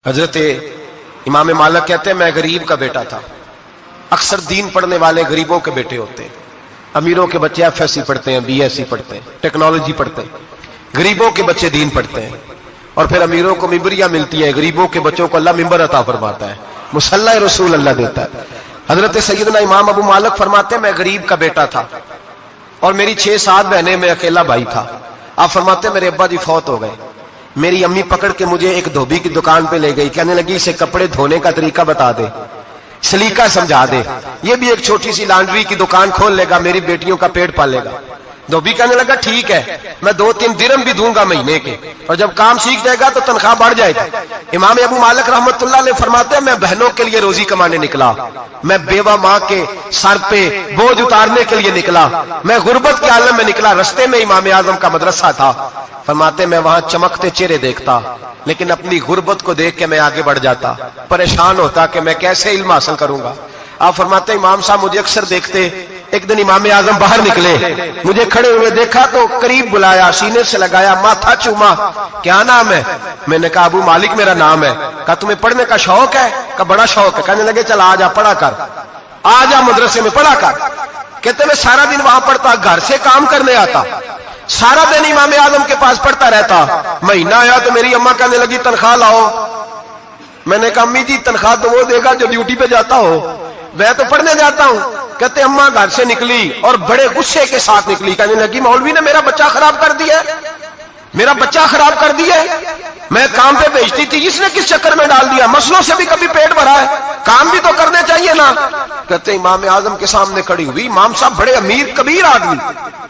حضرت امام مالک کہتے ہیں میں غریب کا بیٹا تھا. اکثر دین پڑھنے والے غریبوں کے بیٹے ہوتے ہیں. امیروں کے بچے ایف ایس سی پڑھتے ہیں, بی ایس سی پڑھتے ہیں, ٹیکنالوجی پڑھتے ہیں. غریبوں کے بچے دین پڑھتے ہیں اور پھر امیروں کو ممبریاں ملتی ہیں. غریبوں کے بچوں کو اللہ ممبر عطا فرماتا ہے, مصلی رسول اللہ دیتا ہے. حضرت سیدنا امام ابو مالک فرماتے ہیں میں غریب کا بیٹا تھا اور میری 6-7 بہنیں, میں اکیلا بھائی تھا. آپ فرماتے ہیں میرے ابا جی فوت ہو گئے. میری امی پکڑ کے مجھے ایک دھوبی کی دکان پہ لے گئی, کہنے لگی اسے کپڑے دھونے کا طریقہ بتا دے, سلیقہ سمجھا دے, یہ بھی ایک چھوٹی سی لانڈری کی دکان کھول لے گا, میری بیٹیوں کا پیٹ پالے گا. دھوبی کہنے لگا ٹھیک ہے, میں 2-3 درہم بھی دوں گا مہینے کے, اور جب کام سیکھ جائے گا تو تنخواہ بڑھ جائے گا. امام ابو مالک رحمت اللہ علیہ فرماتے ہیں میں بہنوں کے لیے روزی کمانے نکلا, میں بیوہ ماں کے سر پہ بوجھ اتارنے کے لیے نکلا, میں غربت کے عالم میں نکلا. رستے میں امام اعظم کا مدرسہ تھا. فرماتے میں وہاں چمکتے چہرے دیکھتا, لیکن اپنی غربت کو دیکھ کے میں آگے بڑھ جاتا, پریشان ہوتا کہ میں کیسے علم حاصل کروں گا. آپ فرماتے امام صاحب مجھے اکثر دیکھتے. ایک دن امام اعظم باہر نکلے, مجھے کھڑے ہوئے دیکھا تو قریب بلایا, سینے سے لگایا, ماتھا چوما. کیا نام ہے؟ میں نے کہا ابو مالک میرا نام ہے. کہا تمہیں پڑھنے کا شوق ہے؟ کہا بڑا شوق ہے. کہنے لگے چل آجا پڑھا کر, آجا مدرسے میں پڑھا کر. کہتے میں سارا دن وہاں پڑھتا, گھر سے کام کرنے آتا, سارا دن امام اعظم کے پاس پڑھتا رہتا. مہینہ آیا تو میری اماں کہنے لگی تنخواہ لاؤ. میں نے کہا امی جی تنخواہ تو وہ دے گا جو ڈیوٹی پہ جاتا ہو, میں تو پڑھنے جاتا ہوں. کہتے اماں گھر سے نکلی اور بڑے غصے کے ساتھ نکلی, کہنے لگی مولوی نے میرا بچہ خراب کر دیا, میرا بچہ خراب کر دیا. میں کام پہ بھیجتی تھی, اس نے کس چکر میں ڈال دیا, مسلوں سے بھی کبھی پیٹ بھرا ہے, کام بھی تو کرنے چاہیے نا. کہتے امام اعظم کے سامنے کھڑی ہوئی. امام صاحب بڑے امیر کبیر آدمی,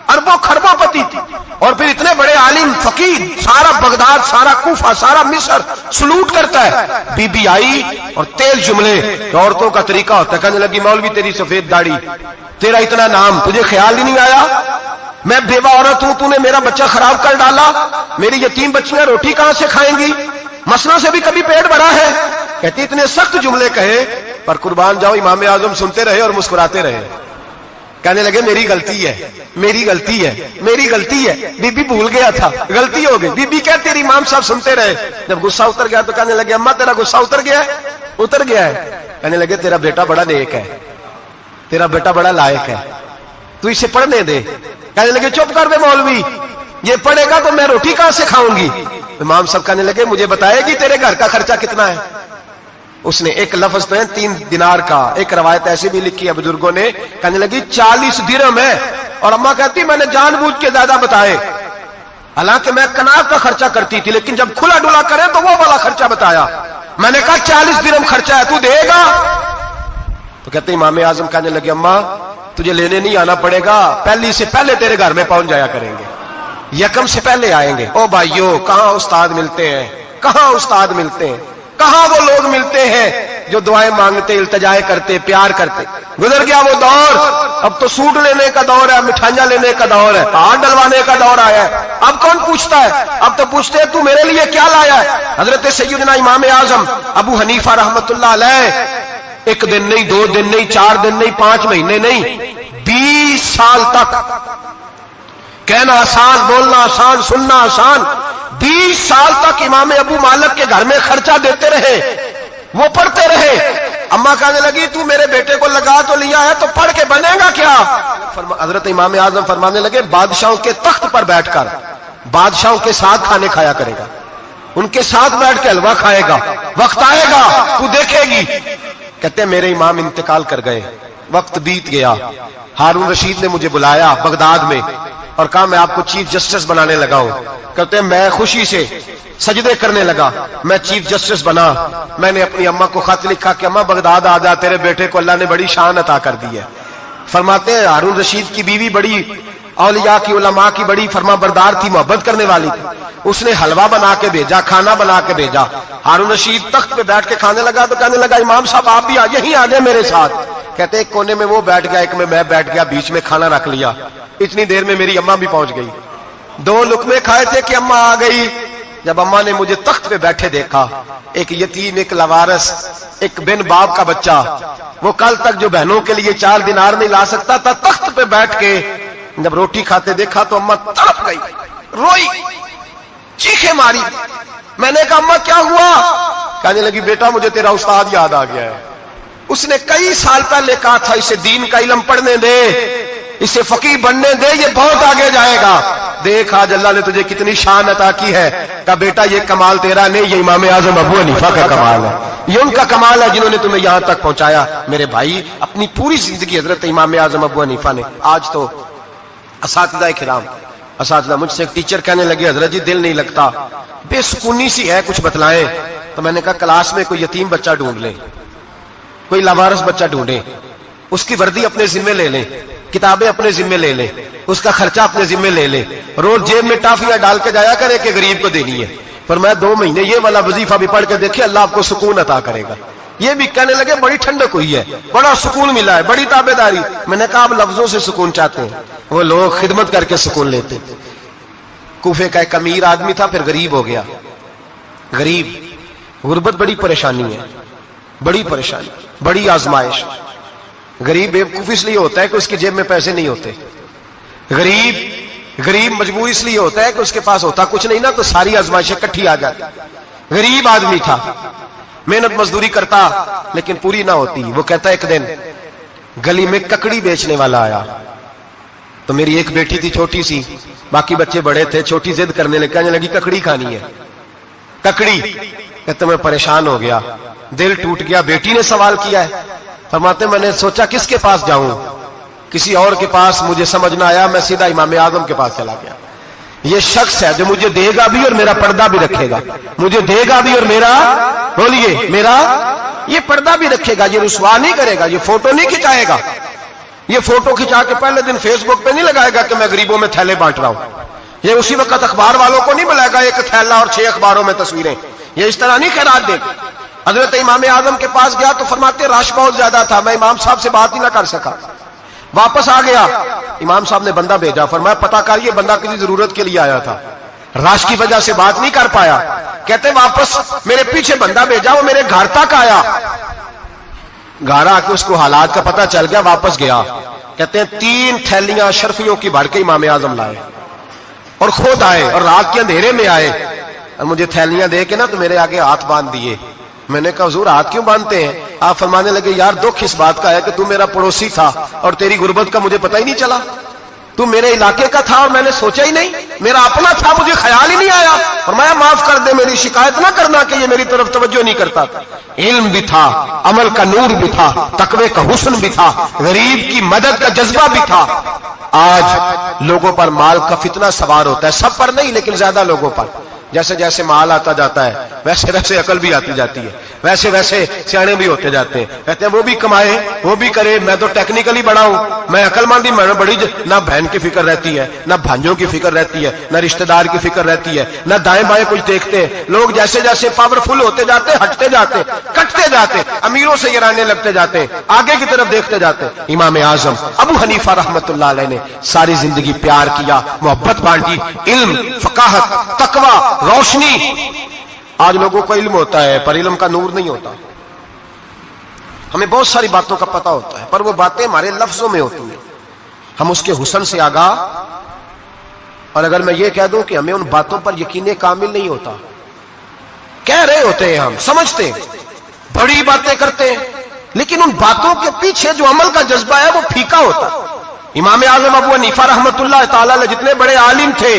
اربوں خربوں پتی تھی, اور پھر اتنے بڑے عالم فقیر, سارا بغداد, سارا کوفہ, سارا مصر سلوٹ کرتا ہے. بی بی آئی اور تیز جملے, عورتوں کا طریقہ ہوتا ہے. کہنے لگی مولوی تیری سفید داڑھی, تیرا اتنا نام, تجھے خیال ہی نہیں آیا میں بیوہ عورت ہوں, تو نے میرا بچہ خراب کر ڈالا, میری یتیم بچیاں روٹی کہاں سے کھائیں گی, مسئلوں سے بھی کبھی پیٹ بھرا ہے. کہتی اتنے سخت جملے کہے, پر قربان جاؤ امام اعظم سنتے رہے اور مسکراتے رہے. کہنے لگے میری غلطی ہے, میری غلطی ہے, میری غلطی ہے, بی بی بھول گیا تھا, غلطی ہو گئی. بی بی کہتے تیری امام صاحب سنتے رہے. جب غصہ اتر گیا تو کہنے لگے اماں تیرا غصہ اتر گیا ہے؟ اتر گیا ہے. کہنے لگے تیرا بیٹا بڑا نیک ہے, تیرا بیٹا بڑا لائق ہے, تو اسے پڑھنے دے. کہنے لگے چپ کر دے مولوی, یہ پڑھے گا تو میں روٹی کہاں سے کھاؤں گی. امام صاحب کہنے لگے مجھے بتائے گی تیرے گھر کا خرچہ کتنا ہے. اس نے ایک لفظ تو ہے 3 دینار کا, ایک روایت ایسی بھی لکھی ہے بزرگوں نے, کہنے لگی 40 درہم ہے. اور اماں کہتی میں نے جان بوجھ کے زیادہ بتائے, حالانکہ میں کناز کا خرچہ کرتی تھی, لیکن جب کھلا ڈلا کرے تو وہ والا خرچہ بتایا. میں نے کہا 40 درہم خرچہ ہے, تو دے گا؟ تو کہتے امام اعظم کہنے لگے اماں تجھے لینے نہیں آنا پڑے گا, پہلی سے پہلے تیرے گھر میں پہنچ جایا کریں گے, یکم سے پہلے آئیں گے. او بھائیو کہاں استاد ملتے ہیں, کہاں استاد ملتے ہیں, کہاں وہ لوگ ملتے ہیں جو دعائیں مانگتے, التجائے کرتے, پیار کرتے. گزر گیا وہ دور, اب تو سوٹ لینے کا دور ہے, مٹھائیاں لینے کا دور ہے, ہاتھ ڈلوانے کا دور آیا ہے. اب کون پوچھتا ہے, اب تو پوچھتے ہیں تو میرے لیے کیا لایا ہے. حضرت سیدنا امام اعظم ابو حنیفہ رحمت اللہ علیہ 1 دن نہیں, 2 دن نہیں, 4 دن نہیں, 5 مہینے نہیں, 20 سال تک, کہنا آسان, بولنا آسان, سننا آسان, 20 سال تک امام ابو مالک کے گھر میں خرچہ دیتے رہے, وہ پڑھتے رہے. اماں کہنے لگی تو میرے بیٹے کو لگا تو لیا ہے, تو پڑھ کے بنے گا کیا. حضرت امام اعظم فرمانے لگے بادشاہوں کے تخت پر بیٹھ کر بادشاہوں کے ساتھ کھانے کھایا کرے گا, ان کے ساتھ بیٹھ کے حلوہ کھائے گا, وقت آئے گا تو دیکھے گی. کہتے ہیں میرے امام انتقال کر گئے, وقت بیت گیا. ہارون رشید نے مجھے بلایا بغداد میں اور کہا میں آپ کو چیف جسٹس بنانے لگا ہوں. کہتے ہیں میں خوشی سے سجدے کرنے لگا, میں چیف جسٹس بنا. میں نے اپنی اماں کو خط لکھا کہ اماں بغداد آ جا, تیرے بیٹے کو اللہ نے بڑی شان عطا کر دی ہے. فرماتے ہیں ہارون رشید کی بیوی بڑی اولیاء کی, علماء کی بڑی فرما بردار تھی, محبت کرنے والی تھی. اس نے حلوہ بنا کے بھیجا, کھانا بنا کے بھیجا. ہارون رشید تخت پہ بیٹھ کے کھانے لگا تو کہنے لگا امام صاحب آپ بھی یہیں آ جائیں میرے ساتھ. کہتے ایک کونے میں وہ بیٹھ گیا, ایک میں بیٹھ گیا, بیچ میں کھانا رکھ لیا. اتنی دیر میں میری اماں بھی پہنچ گئی. 2 لقمے کھائے تھے کہ اماں آ گئی. جب اماں نے مجھے تخت پہ بیٹھے دیکھا, ایک یتیم, ایک لاوارث, ایک بن باپ کا بچہ, وہ کل تک جو بہنوں کے لیے 4 دینار نہیں لا سکتا تھا, تخت پہ بیٹھ کے جب روٹی کھاتے دیکھا تو اماں تڑپ گئی, روئی, چیخیں ماری. میں نے کہا اماں کیا ہوا؟ کہنے لگی بیٹا مجھے تیرا استاد یاد آ گیا ہے، اس نے کئی سال پہلے کہا تھا اسے دین کا علم پڑھنے دے، اسے فقیہ بننے دے، یہ بہت آگے جائے گا۔ دیکھ آج اللہ نے تجھے کتنی شان عطا کی ہے۔ کہا بیٹا یہ کمال تیرا نہیں، یہ امام اعظم ابو حنیفہ کا کمال ہے، یہ ان کا کمال ہے جنہوں نے تمہیں یہاں تک پہنچایا۔ میرے بھائی اپنی پوری زندگی حضرت امام اعظم ابو حنیفہ نے۔ آج تو اساتذہ کرام، اساتذہ مجھ سے ایک ٹیچر کہنے لگے حضرت جی دل نہیں لگتا، بے سکونی سی ہے، کچھ بتلائیں۔ تو میں نے کہا کلاس میں کوئی یتیم بچہ ڈھونڈ لیں، کوئی لاوارث بچہ ڈھونڈیں، اس کی وردی اپنے ذمے لے لیں، کتابیں اپنے ذمے لے لیں، اس کا خرچہ اپنے ذمے لے لیں، روز جیب میں ٹافیاں ڈال کے جایا کرے کہ غریب کو دینی ہے۔ پر میں 2 مہینے یہ والا وظیفہ بھی پڑھ کے دیکھے، اللہ آپ کو سکون عطا کرے گا۔ یہ بھی کہنے لگے بڑی ٹھنڈک ہوئی ہے، بڑا سکون ملا ہے، بڑی تابعداری۔ میں نے کہا آپ لفظوں سے سکون چاہتے ہیں، وہ لوگ خدمت کر کے سکون لیتے۔ کوفے کا ایک امیر آدمی تھا، پھر غریب ہو گیا۔ غریب، غربت بڑی پریشانی ہے، بڑی پریشانی، بڑی آزمائش۔ غریب بیوقوف اس لیے ہوتا ہے کہ اس کی جیب میں پیسے نہیں ہوتے۔ غریب مجبور اس لیے ہوتا ہے کہ اس کے پاس ہوتا کچھ نہیں نا، تو ساری آزمائشیں اکٹھی آ جاتی۔ غریب آدمی تھا، محنت مزدوری کرتا لیکن پوری نہ ہوتی۔ وہ کہتا ایک دن گلی میں ککڑی بیچنے والا آیا، تو میری ایک بیٹی تھی چھوٹی سی، باقی بچے بڑے تھے، چھوٹی ضد کرنے لگی، کہنے لگی ککڑی کھانی ہے، ککڑی۔ کہتے میں پریشان ہو گیا، دل ٹوٹ گیا، بیٹی نے سوال کیا ہے۔ فرماتے میں نے سوچا کس کے پاس جاؤں، کسی اور کے پاس مجھے سمجھ نہ آیا، میں سیدھا امام اعظم کے پاس چلا گیا۔ یہ شخص ہے جو مجھے دے گا بھی اور میرا پردہ بھی رکھے گا، مجھے دے گا بھی اور میرا، بولیے، میرا یہ پردہ بھی رکھے گا، یہ رسوا نہیں کرے گا، یہ فوٹو نہیں کھچائے گا، یہ فوٹو کھچا کے پہلے دن فیس بک پہ نہیں لگائے گا کہ میں غریبوں میں تھیلے بانٹ رہا ہوں، یہ اسی وقت اخبار والوں کو نہیں بلائے گا ایک تھیلا اور 6 اخباروں میں تصویریں، یہ اس طرح نہیں خیرات دے گا۔ حضرت امام اعظم کے پاس گیا تو فرماتے رش بہت زیادہ تھا، میں امام صاحب سے بات ہی نہ کر سکا، واپس آ گیا۔ امام صاحب نے بندہ بھیجا، فرمایا پتہ کر یہ بندہ کسی ضرورت کے لیے آیا تھا، رش کی وجہ سے بات نہیں کر پایا۔ کہتے واپس میرے پیچھے بندہ بھیجا، وہ میرے گھر تک آیا، گھر آ کے اس کو حالات کا پتہ چل گیا، واپس گیا۔ کہتے ہیں 3 تھیلیاں اشرفیوں کی بھر کے امام اعظم لائے اور خود آئے اور رات کے اندھیرے میں آئے اور مجھے تھیلیاں دے کے نا تو میرے آگے ہاتھ باندھ دیے۔ میں نے کہا حضور ہاتھ کیوں باندھتے ہیں؟ آپ فرمانے لگے یار دکھ اس بات کا ہے کہ تو میرا پڑوسی تھا اور تیری غربت کا مجھے پتہ ہی نہیں چلا، تو میرے علاقے کا تھا اور میں نے سوچا ہی نہیں، میرا اپنا تھا مجھے خیال ہی نہیں آیا۔ فرمایا معاف کر دے، میری شکایت نہ کرنا کہ یہ میری طرف توجہ نہیں کرتا تھا۔ علم بھی تھا، عمل کا نور بھی تھا، تقوی کا حسن بھی تھا، غریب کی مدد کا جذبہ بھی تھا۔ آج لوگوں پر مال کا فتنہ سوار ہوتا ہے، سب پر نہیں لیکن زیادہ لوگوں پر۔ جیسے جیسے مال آتا جاتا ہے ویسے ویسے عقل بھی آتی جاتی ہے، ویسے ویسے سیانے بھی ہوتے جاتے ہیں۔ کہتے ہیں وہ بھی کمائے وہ بھی کرے، میں تو ٹیکنیکلی بڑا ہوں، میں عقل مندی میں بڑی، نہ بہن کی فکر رہتی ہے، نہ بھانجوں کی فکر رہتی ہے، نہ رشتہ دار کی فکر رہتی ہے، نہ دائیں بائیں کچھ دیکھتے ہیں۔ لوگ جیسے جیسے پاورفل ہوتے جاتے ہٹتے جاتے، کٹتے جاتے، امیروں سے گرانے لگتے جاتے، آگے کی طرف دیکھتے جاتے۔ امام اعظم ابو حنیفہ رحمت اللہ علیہ نے ساری زندگی پیار کیا، محبت بانٹی، علم، فقاہت، تقوی، روشنی۔ آج لوگوں کو علم ہوتا ہے پر علم کا نور نہیں ہوتا، ہمیں بہت ساری باتوں کا پتہ ہوتا ہے پر وہ باتیں ہمارے لفظوں میں ہوتی ہیں، ہم اس کے حسن سے آگاہ۔ اور اگر میں یہ کہہ دوں کہ ہمیں ان باتوں پر یقین کامل نہیں ہوتا، کہہ رہے ہوتے ہیں، ہم سمجھتے ہیں، بڑی باتیں کرتے ہیں، لیکن ان باتوں کے پیچھے جو عمل کا جذبہ ہے وہ پھیکا ہوتا ہے۔ امام اعظم ابو حنیفہ رحمت اللہ تعالی علیہ جتنے بڑے عالم تھے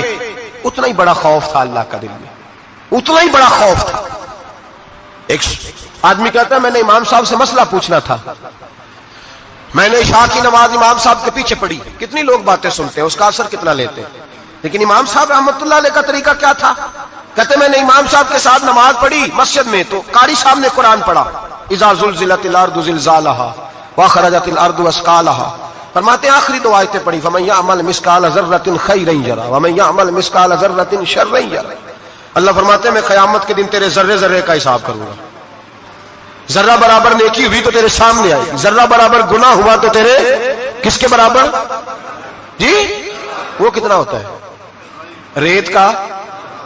اتنا ہی بڑا خوف تھا اللہ کا دل میں، اتنا ہی بڑا خوف تھا۔ ایک آدمی کہتا ہے میں نے امام صاحب سے مسئلہ پوچھنا تھا، میں نے عشاء کی نماز امام صاحب کے پیچھے پڑھی، کتنی لوگ باتیں سنتے ہیں، اس کا اثر کتنا لیتے ہیں، لیکن امام صاحب رحمت اللہ علیہ کا طریقہ کیا تھا؟ کہتے میں نے امام صاحب کے ساتھ نماز پڑھی مسجد میں، تو قاری صاحب نے قرآن پڑھا، اذا زلزلت الارض زلزالها واخرجت الارض اثقالها، فرماتے ہیں آخری 2 آیتیں پڑھی، فمن يعمل مثقال ذرة خيرا يره ومن يعمل مثقال ذرة شرا يره۔ اللہ فرماتے ہیں میں قیامت کے دن تیرے ذرے ذرے کا حساب کروں گا، ذرہ برابر نیکی ہوئی تو تیرے سامنے آئی، ذرہ برابر گناہ ہوا تو تیرے کس کے برابر؟ جی وہ کتنا ہوتا ہے؟ ریت کا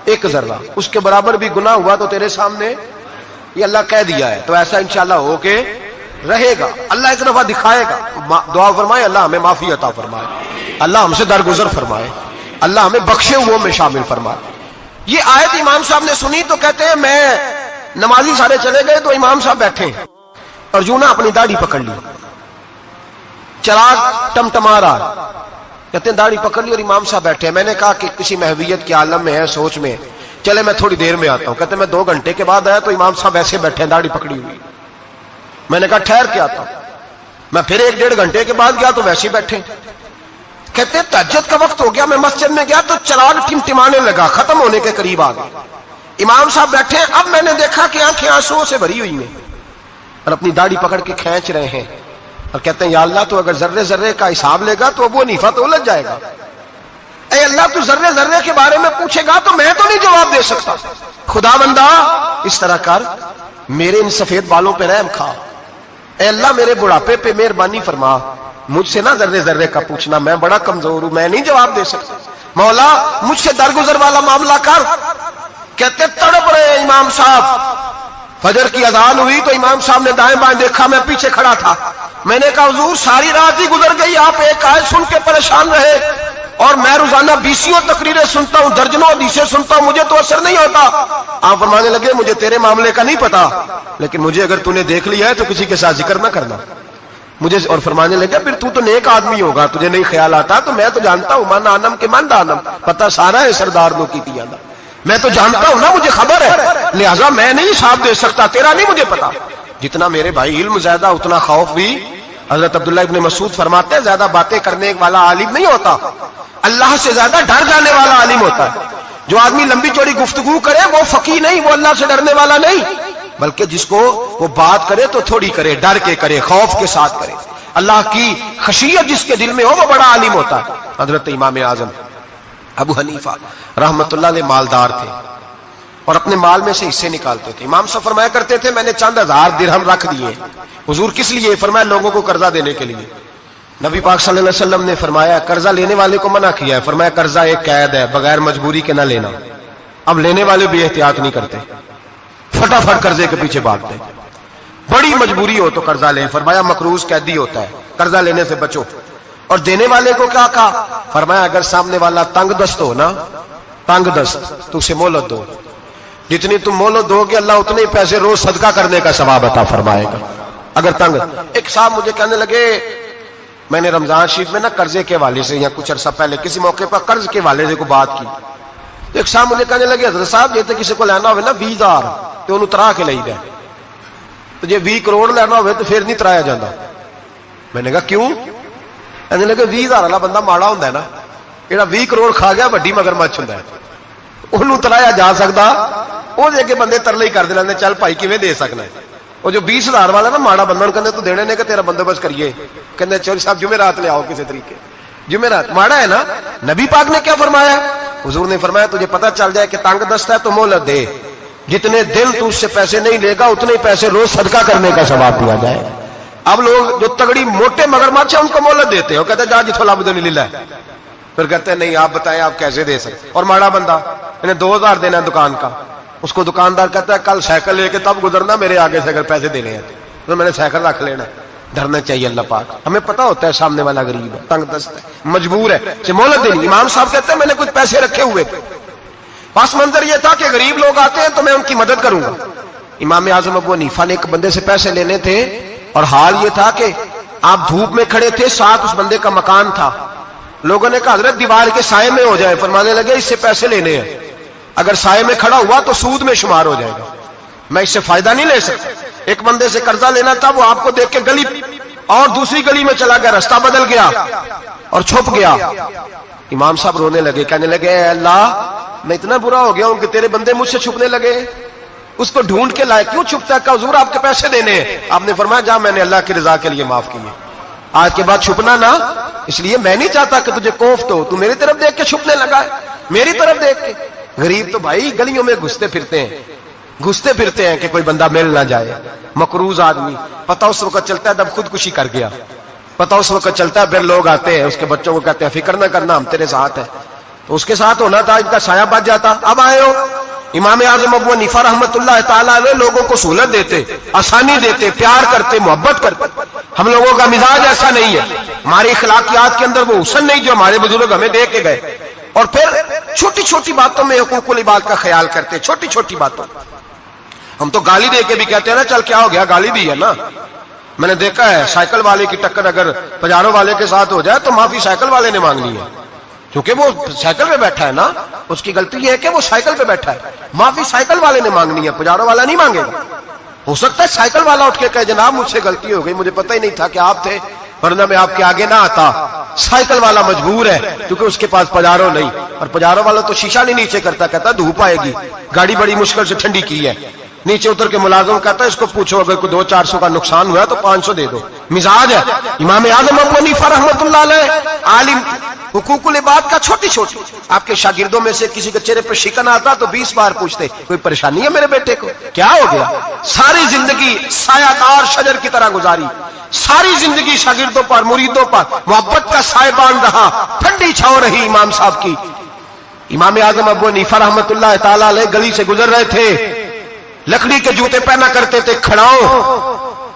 1 ذرہ، اس کے برابر بھی گناہ ہوا تو تیرے سامنے، یہ اللہ کہہ دیا ہے، تو ایسا انشاءاللہ ہو کے رہے گا۔ اللہ ایک دفعہ دکھائے گا، دعا فرمائے اللہ ہمیں معافی عطا فرمائے، اللہ ہم سے درگزر فرمائے، اللہ ہمیں بخشے ہوئوں میں شامل فرمائے۔ یہ آیت امام صاحب نے سنی تو کہتے ہیں میں نمازی سارے چلے گئے تو امام صاحب بیٹھے اور یوں نہ اپنی داڑھی پکڑ لی, چراغ ٹمٹما رہا, کہتے ہیں داڑھی پکڑ لی اور امام صاحب بیٹھے. میں نے کہا کہ کسی محویت کے عالم میں ہے, سوچ میں, چلے میں تھوڑی دیر میں آتا ہوں. کہتے میں 2 گھنٹے کے بعد آیا تو امام صاحب ایسے بیٹھے ہیں داڑھی پکڑی ہوئی. میں نے کہا ٹھہر کے آتا ہوں. میں پھر 1-1.5 گھنٹے کے بعد گیا تو ویسے بیٹھے. کہتے ہیں تہجد کا وقت ہو گیا, میں مسجد میں گیا تو چراغ ٹمٹمانے لگا, ختم ہونے کے قریب آ گئے. امام صاحب بیٹھے. اب میں نے دیکھا کہ آنکھیں آنسوؤں سے بھری ہوئی ہیں اور اپنی داڑھی پکڑ کے کھینچ رہے ہیں اور کہتے ہیں یا اللہ تو اگر ذرے ذرے کا حساب لے گا تو ابو حنیفہ تو الجھ جائے گا. اے اللہ تو ذرے ذرے کے بارے میں پوچھے گا تو میں تو نہیں جواب دے سکتا. خدا بندہ اس طرح کر, میرے ان سفید بالوں پہ رحم کھا. اے اللہ میرے بڑھاپے پہ مہربانی فرما, مجھ سے نہ ذرے ذرے کا پوچھنا, میں بڑا کمزور ہوں, میں نہیں جواب دے سکتا. مولا مجھ سے درگزر والا معاملہ کر. کہتے تڑپ رہے امام صاحب. فجر کی اذان ہوئی تو امام صاحب نے دائیں بائیں دیکھا, میں پیچھے کھڑا تھا. میں نے کہا حضور ساری رات ہی گزر گئی, آپ ایک آیت سن کے پریشان رہے اور میں روزانہ 20 تقریریں سنتا ہوں, درجنوں حدیثیں سنتا ہوں, مجھے تو اثر نہیں ہوتا. آپ فرمانے لگے مجھے تیرے معاملے کا نہیں پتا, لیکن مجھے اگر تو نے دیکھ لیا ہے تو کسی کے ساتھ ذکر نہ کرنا مجھے. اور فرمانے لگے پھر تو نیک آدمی ہوگا, تجھے نہیں خیال آتا. تو میں تو جانتا ہوں من آنم کے من دانم, پتہ سارا ہے سردار نو کی دیا, میں تو جانتا ہوں نا, مجھے خبر ہے, لہذا میں نہیں حساب دے سکتا, تیرا نہیں مجھے پتا. جتنا میرے بھائی علم زیادہ اتنا خوف بھی. حضرت عبداللہ ابن مسعود فرماتے ہیں زیادہ باتیں کرنے والا عالم نہیں ہوتا, اللہ سے زیادہ ڈر جانے والا عالم ہوتا ہے. جو آدمی لمبی چوڑی گفتگو کرے وہ فقیہ نہیں, وہ اللہ سے ڈرنے والا نہیں, بلکہ جس کو وہ بات کرے تو تھوڑی کرے, ڈر کے کرے, خوف کے ساتھ کرے. اللہ کی خشیت جس کے دل میں ہو وہ بڑا عالم ہوتا ہے. حضرت امام اعظم ابو حنیفہ رحمت اللہ علیہ مالدار تھے اور اپنے مال میں سے حصے نکالتے تھے. امام صاحب فرمایا کرتے تھے میں نے چند 1000 درہم رکھ دیے. حضور کس لیے؟ فرمایا لوگوں کو قرضہ دینے کے لیے. نبی پاک صلی اللہ علیہ وسلم نے فرمایا قرضہ لینے والے کو منع کیا ہے, فرمایا قرضہ ایک قید ہے, بغیر مجبوری کے نہ لینا. اب لینے والے بھی احتیاط نہیں کرتے, فٹافٹ قرضے کے پیچھے بھاگتے. بڑی مجبوری ہو تو قرضہ لیں, فرمایا مقروض قیدی ہوتا ہے, قرضہ لینے سے بچو. اور دینے والے کو کیا کہا؟ فرمایا اگر سامنے والا تنگ دست ہو نا, تنگ دست, تو اسے مہلت دو. جتنی تم مہلت دو گے اللہ اتنے پیسے روز صدقہ کرنے کا ثواب عطا فرمائے گا. اگر تنگ. ایک صاحب مجھے کہنے لگے, میں نے رمضان شریف میں نا قرضے کے حوالے سے یا کچھ عرصہ پہلے کسی موقع پر قرض کے حوالے سے کو بات کی. ایک صاحب مجھے کہنے لگے حضرت صاحب یہ تو کسی کو لینا ہوئے نا 20,000 تو انہوں ترا کے لئی دے, تو جی 20 کروڑ لینا ہوئے تو پھر نہیں ترایا جاتا. میں نے کہا کیوں؟ کہنے لگے 20,000 والا بندہ ماڑا ہوتا ہے نا, جہاں 20 کروڑ کھا گیا وڈی مگرمچھ ہوتا ہے, انہوں ترایا جا سکتا. وہ دے کے بندے ترلے ہی کر دے, چل بھائی کیویں دے سکنا ہے. وہ جو 20,000 والا نا ماڑا بندہ کہتے تو دینے نے کہ تیرا بندوبست کریے, کہتے چوری صاحب جمعرات لے آؤ کسی طریقے. جمعرات ماڑا ہے نا. نبی پاک نے کیا فرمایا؟ حضور نے فرمایا تجھے پتہ چل جائے کہ تنگ دست ہے تو مہلت دے, جتنے دل تو اس سے پیسے نہیں لے گا اتنے پیسے روز صدقہ کرنے کا ثواب دیا جائے. اب لوگ جو تگڑی موٹے مگرمچھ ہیں ان کو مہلت دیتے ہیں, وہ کہتے ہیں جا جتوں لب دے نہیں ہے, پھر کہتے ہیں نہیں آپ بتائیں آپ کیسے دے سکتے. اور ماڑا بندہ انہیں 2,000 دینا ہے دکان کا, اس کو دکاندار کہتا ہے کل سائیکل لے کے تب گزرنا, میرے آگے سے اگر پیسے دینے ہیں تو میں نے سائیکل رکھ لینا. ڈرنا چاہیے اللہ پاک. ہمیں پتا ہوتا ہے سامنے والا غریب ہے, تنگ دست ہے, مجبور ہے, مہلت دینی. امام صاحب کہتے ہیں میں نے کچھ پیسے رکھے ہوئے تھے, پس منظر یہ تھا کہ غریب لوگ آتے ہیں تو میں ان کی مدد کروں گا. امام اعظم ابو حنیفہ نے ایک بندے سے پیسے لینے تھے اور حال یہ تھا کہ آپ دھوپ میں کھڑے تھے, ساتھ اس بندے کا مکان تھا. لوگوں نے کہا حضرت دیوار کے سائے میں ہو جائے. فرمانے لگے اس سے پیسے لینے ہیں, اگر سائے میں کھڑا ہوا تو سود میں شمار ہو جائے گا, میں اس سے فائدہ نہیں لے سکتا. ایک بندے سے قرضہ لینا تھا, وہ آپ کو دیکھ کے گلی اور دوسری گلی میں چلا گیا, رستہ بدل گیا اور چھپ گیا. امام صاحب رونے لگے, کہنے لگے اے اللہ میں اتنا برا ہو گیا ہوں کہ تیرے بندے مجھ سے چھپنے لگے, اس کو ڈھونڈ کے لائے, کیوں چھپتا ہے؟ کہ حضور آپ کے پیسے دینے ہیں. آپ نے فرمایا جا میں نے اللہ کی رضا کے لیے معاف کیے, آج کے بعد چھپنا نہ. اس لیے میں نہیں چاہتا کہ تجھے کوفت ہو, تو میری طرف دیکھ کے چھپنے لگا ہے, میری طرف دیکھ کے. غریب تو بھائی گلیوں میں گھستے پھرتے ہیں کہ کوئی بندہ مل نہ جائے. مقروض آدمی پتہ اس وقت چلتا ہے جب خودکشی کر گیا, پتہ اس وقت چلتا ہے پھر لوگ آتے ہیں اس کے بچوں کو کہتے ہیں فکر نہ کرنا ہم تیرے ساتھ ہیں, تو اس کے ساتھ ہونا تھا, ان کا سایہ بچ جاتا. اب آئے ہو امام اعظم ابو حنیفہ رحمت اللہ تعالیٰ علیہ لوگوں کو سہولت دیتے, آسانی دیتے, پیار کرتے, محبت کرتے. ہم لوگوں کا مزاج ایسا نہیں ہے, ہماری اخلاقیات کے اندر وہ حسن نہیں جو ہمارے بزرگ ہمیں دے کے گئے. اور پھر چھوٹی چھوٹی باتوں میں حقوق العباد کا خیال کرتے, چھوٹی چھوٹی باتوں. ہم تو گالی دے کے بھی کہتے ہیں نا چل کیا ہو گیا, گالی دی ہے نا. میں نے دیکھا ہے سائیکل والے کی ٹکر اگر پجارو والے کے ساتھ ہو جائے تو معافی سائیکل والے نے مانگنی ہے, کیونکہ وہ سائیکل پہ بیٹھا ہے نا, اس کی غلطی یہ ہے کہ وہ سائیکل پہ بیٹھا ہے. معافی سائیکل والے نے مانگنی ہے, پجارو والا نہیں مانگے گا. ہو سکتا ہے سائیکل والا اٹھ کے کہے جناب مجھ سے غلطی ہو گئی, مجھے پتہ ہی نہیں تھا کہ آپ تھے, ورنہ میں آپ کے آگے نہ آتا. سائیکل والا مجبور ہے کیونکہ اس کے پاس پجارو نہیں, اور پجارو والا تو شیشہ نہیں نیچے کرتا, کہتا دھوپ آئے گی, گاڑی بڑی مشکل سے ٹھنڈی کی ہے. نیچے اتر کے ملازم کہتا ہے اس کو پوچھو اگر کوئی 200-400 کا نقصان ہوا تو 500 دے دو. مزاج ہے. امام اعظم ابو حنیفہ رحمۃ اللہ علیہ عالم, حقوق العباد کا چھوٹی چھوٹی, آپ کے شاگردوں میں سے کسی کے چہرے پہ شکن آتا تو 20 بار پوچھتے کوئی پریشانی ہے میرے بیٹے کو, کیا ہو گیا. ساری زندگی سایہ دار شجر کی طرح گزاری, ساری زندگی شاگردوں پر مریدوں پر محبت کا سائبان رہا, ٹھنڈی چھاؤں رہی امام صاحب کی. امام اعظم ابو حنیفہ رحمۃ اللہ تعالی علیہ گلی سے گزر رہے تھے, لکڑی کے جوتے پہنا کرتے تھے کھڑاؤں.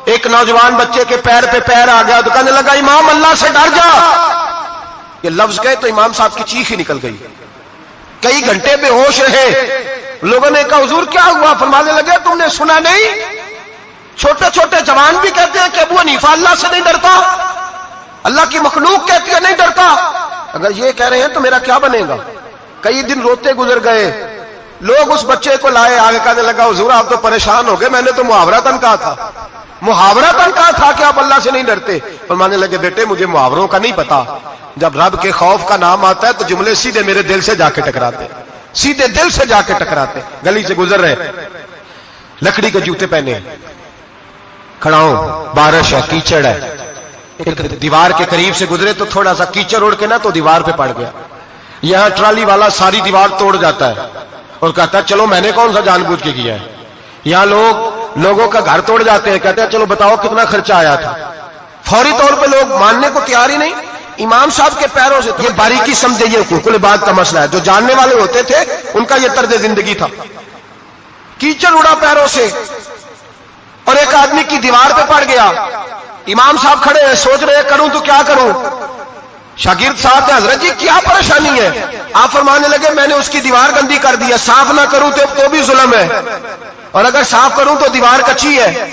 ایک نوجوان بچے کے پیر پہ پیر آ گیا تو کہنے لگا امام اللہ سے ڈر جا. یہ لفظ گئے تو امام صاحب کی چیخ ہی نکل گئی. کئی گھنٹے بے ہوش رہے. لوگوں نے کہا حضور کیا ہوا؟ فرمانے لگے تم نے سنا نہیں, چھوٹے چھوٹے جوان بھی کہتے ہیں کہ ابو حنیفہ اللہ سے نہیں ڈرتا, اللہ کی مخلوق کہتی ہے نہیں ڈرتا. اگر یہ کہہ رہے ہیں تو میرا کیا بنے گا. کئی دن روتے گزر گئے. لوگ اس بچے کو لائے, آگے کہنے لگا حضور آپ تو پریشان ہو گئے, میں نے تو محاورتاً کہا تھا, محاورتاً کہا تھا کہ آپ اللہ سے نہیں ڈرتے. فرمانے لگے بیٹے مجھے محاوروں کا نہیں پتا, جب رب کے خوف کا نام آتا ہے تو جملے سیدھے میرے دل سے جا کے ٹکراتے, سیدھے دل سے جا کے ٹکراتے. گلی سے گزر رہے, لکڑی کے جوتے پہنے, کھڑا ہوں, بارش ہے, کیچڑ ہے. ایک دیوار کے قریب سے گزرے تو تھوڑا سا کیچڑ اڑ کے نا تو دیوار پہ پڑ گیا. یہاں ٹرالی والا ساری دیوار توڑ جاتا ہے اور کہتا ہے چلو میں نے کون سا جان بوجھ کے کیا ہے. یہاں لوگوں کا گھر توڑ جاتے ہیں, کہتے ہیں چلو بتاؤ کتنا خرچہ آیا تھا. فوری طور پہ لوگ ماننے کو تیار ہی نہیں. امام صاحب کے پیروں سے, یہ باریکی سمجھے, یہ حقوق العباد کا مسئلہ ہے. جو جاننے والے ہوتے تھے ان کا یہ طرز زندگی تھا. کیچڑ اڑا پیروں سے اور ایک آدمی کی دیوار پہ پڑ گیا. امام صاحب کھڑے ہیں, سوچ رہے کروں تو کیا کروں. شاگرد صاحب حضرت جی کیا پریشانی ہے؟ آپ فرمانے لگے میں نے اس کی دیوار گندی کر دی ہے, صاف نہ کروں تو بھی ظلم ہے, اور اگر صاف کروں تو دیوار کچی ہے.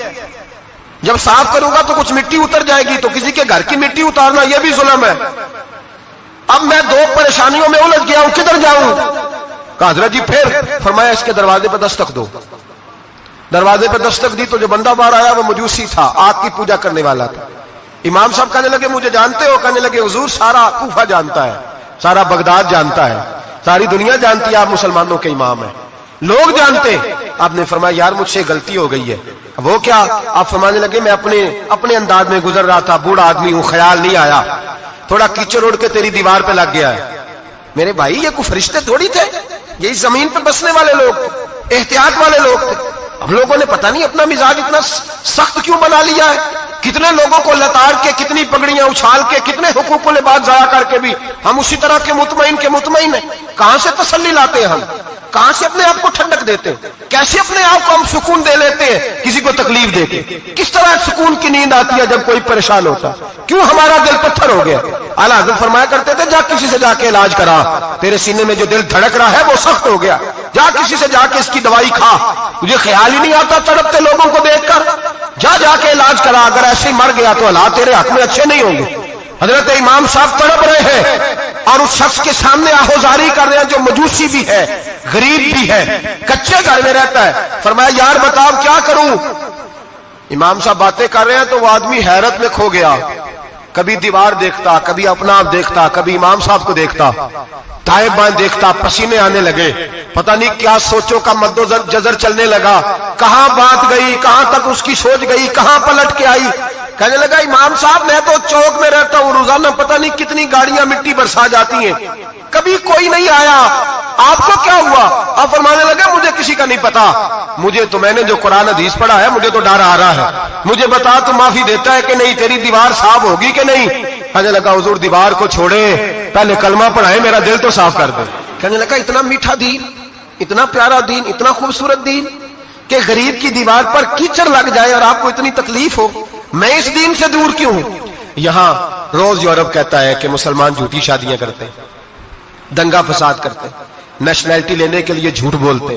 جب صاف کروں گا تو کچھ مٹی اتر جائے گی, تو کسی کے گھر کی مٹی اتارنا یہ بھی ظلم ہے. اب میں دو پریشانیوں میں الجھ گیا ہوں, کدھر جاؤں؟ کہا حضرت جی پھر. فرمایا اس کے دروازے پہ دستک دو. دروازے پہ دستک دی تو جو بندہ باہر آیا وہ مجوسی تھا, آگ کی پوجا کرنے والا تھا. امام صاحب کہنے لگے مجھے جانتے ہو؟ کہنے لگے حضور سارا کوفہ جانتا ہے, سارا بغداد جانتا ہے, ساری دنیا جانتی ہے آپ مسلمانوں کے امام ہیں, لوگ جانتے. آپ نے فرمایا یار مجھ سے غلطی ہو گئی ہے. وہ کیا؟ آپ فرمانے لگے میں اپنے انداز میں گزر رہا تھا, بوڑھا آدمی ہوں, خیال نہیں آیا, تھوڑا کیچڑ اڑ کے تیری دیوار پہ لگ گیا ہے. میرے بھائی یہ کوئی فرشتے تھوڑی تھے, یہی زمین پہ بسنے والے لوگ, احتیاط والے لوگ تھے. ہم لوگوں نے پتہ نہیں اپنا مزاج اتنا سخت کیوں بنا لیا ہے. کتنے لوگوں کو لتاڑ کے, کتنی پگڑیاں اچھال کے, کتنے حقوق العباد ضائع کر کے بھی ہم اسی طرح کے مطمئن ہیں. کہاں سے تسلی لاتے ہیں ہم, کہاں سے اپنے آپ کو ٹھنڈک دیتے ہیں, کیسے اپنے آپ کو ہم سکون دے لیتے ہیں کسی کو تکلیف دے کے. کس طرح سکون کی نیند آتی ہے جب کوئی پریشان ہوتا, کیوں ہمارا دل پتھر ہو گیا. اعلیٰ حضرت فرمایا کرتے تھے جا کسی سے جا کے علاج کرا, تیرے سینے میں جو دل دھڑک رہا ہے وہ سخت ہو گیا, جا کسی سے جا کے اس کی دوائی کھا, تجھے خیال ہی نہیں آتا تڑپتے لوگوں کو دیکھ کر, جا کے علاج کرا. اگر ایسے ہی مر گیا تو حالات تیرے حق میں اچھے نہیں ہوں گے. حضرت امام صاحب تڑپ رہے ہیں اور اس شخص کے سامنے آہوزاری کر رہے ہیں جو مجوسی بھی ہے, غریب بھی ہے, کچے گھر میں رہتا ہے. فرمایا یار بتاؤ کیا کروں. امام صاحب باتیں کر رہے ہیں تو وہ آدمی حیرت میں کھو گیا, کبھی دیوار دیکھتا, کبھی اپنا آپ دیکھتا, کبھی امام صاحب کو دیکھتا, دائیں بائیں دیکھتا, پسینے آنے لگے, پتہ نہیں کیا سوچوں کا مد و جزر چلنے لگا, کہاں بات گئی, کہاں تک اس کی سوچ گئی, کہاں پلٹ کے آئی. کہنے لگا امام صاحب میں تو چوک میں رہتا ہوں, روزانہ پتہ نہیں کتنی گاڑیاں مٹی برسا جاتی ہیں, کبھی کوئی نہیں آیا, آپ کو کیا ہوا؟ آپ فرمانے لگے مجھے کسی کا نہیں پتا, مجھے تو میں نے جو قرآن حدیث پڑھا ہے مجھے تو ڈر آ رہا ہے, مجھے بتا تو معافی دیتا ہے کہ نہیں, تیری دیوار صاف ہوگی کہ نہیں. کہنے لگا حضور دیوار کو چھوڑے, پہلے کلمہ پڑھائے, میرا دل تو صاف کر دے. کہنے لگا اتنا میٹھا دین, اتنا پیارا دین, اتنا خوبصورت دین کہ غریب کی دیوار پر کیچڑ لگ جائے اور آپ کو اتنی تکلیف ہو, میں اس دین سے دور کیوں ہوں. یہاں روز یورپ کہتا ہے کہ مسلمان جھوٹی شادیاں کرتے, دنگا فساد کرتے, نیشنلٹی لینے کے لیے جھوٹ بولتے,